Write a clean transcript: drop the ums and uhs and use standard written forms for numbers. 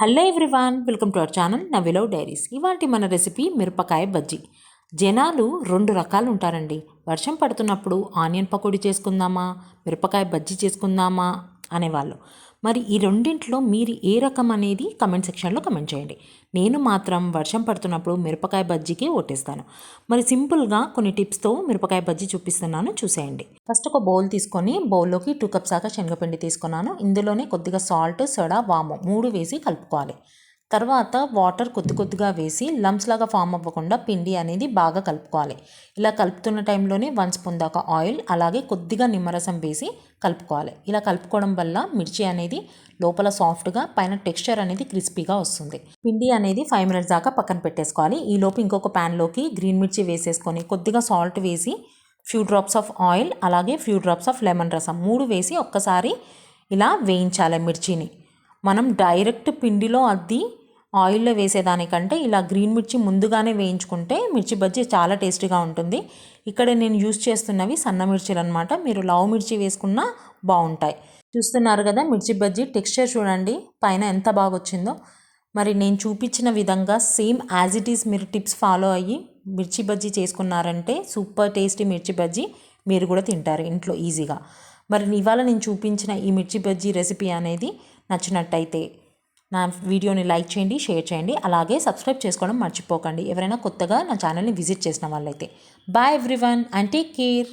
Hello everyone, welcome to our channel Navilav diaries. ఇవాటి మన recipe మిరపకాయ బజ్జీ. జనాలు రెండు రకాలు ఉంటారండి. వర్షం పడుతున్నప్పుడు ఆనియన్ పకోడీ చేసుకుందామా, మిరపకాయ బజ్జీ చేసుకుందామా అనేవాళ్ళు. మరి ఈ రెండింటిలో మీరు ఏ రకం అనేది కమెంట్ సెక్షన్లో కమెంట్ చేయండి. నేను మాత్రం వర్షం పడుతున్నప్పుడు మిరపకాయ బజ్జీకి ఓటేస్తాను. మరి సింపుల్గా కొన్ని టిప్స్తో మిరపకాయ బజ్జీ చూపిస్తున్నాను, చూసేయండి. ఫస్ట్ ఒక బౌల్ తీసుకొని బౌల్లోకి 2 కప్స్ దాకా శనగపిండి తీసుకున్నాను. ఇందులోనే కొద్దిగా సాల్ట్, సోడా, వాము 3 వేసి కలుపుకోవాలి. తర్వాత వాటర్ కొద్దిగా వేసి లంప్స్ లాగా ఫామ్ అవ్వకుండా పిండి అనేది బాగా కలుపుకోవాలి. ఇలా కలుపుతున్న టైంలోనే 1 స్పూన్ దాకా ఆయిల్, అలాగే కొద్దిగా నిమ్మరసం వేసి కలుపుకోవాలి. ఇలా కలుపుకోవడం వల్ల మిర్చి అనేది లోపల సాఫ్ట్గా, పైన టెక్స్చర్ అనేది క్రిస్పీగా వస్తుంది. పిండి అనేది 5 మినిట్స్ దాకా పక్కన పెట్టేసుకోవాలి. ఈలోపు ఇంకొక ప్యాన్లోకి గ్రీన్ మిర్చి వేసేసుకొని కొద్దిగా సాల్ట్ వేసి ఫ్యూ డ్రాప్స్ ఆఫ్ ఆయిల్, అలాగే ఫ్యూ డ్రాప్స్ ఆఫ్ లెమన్ రసం 3 వేసి ఒక్కసారి ఇలా వేయించాలి మిర్చిని. మనం డైరెక్ట్ పిండిలో అద్ది ఆయిల్లో వేసేదానికంటే ఇలా గ్రీన్ మిర్చి ముందుగానే వేయించుకుంటే మిర్చి బజ్జీ చాలా టేస్టీగా ఉంటుంది. ఇక్కడ నేను యూస్ చేస్తున్నవి సన్న మిర్చీలు అనమాట. మీరు లావు మిర్చి వేసుకున్నా బాగుంటాయి. చూస్తున్నారు కదా మిర్చి బజ్జీ టెక్స్చర్ చూడండి పైన ఎంత బాగా వచ్చిందో. మరి నేను చూపించిన విధంగా సేమ్ యాజ్ ఇట్ ఈస్ మీరు టిప్స్ ఫాలో అయ్యి మిర్చి బజ్జీ చేసుకున్నారంటే సూపర్ టేస్టీ మిర్చి బజ్జీ మీరు కూడా తింటారు ఇంట్లో ఈజీగా. మరి ఇవాళ నేను చూపించిన ఈ మిర్చి బజ్జీ రెసిపీ అనేది నచ్చినట్టయితే నా వీడియోని లైక్ చేయండి, షేర్ చేయండి, అలాగే సబ్స్క్రైబ్ చేసుకోవడం మర్చిపోకండి ఎవరైనా కొత్తగా నా ఛానల్ని విజిట్ చేసిన వాళ్ళైతే. Bye everyone and take care.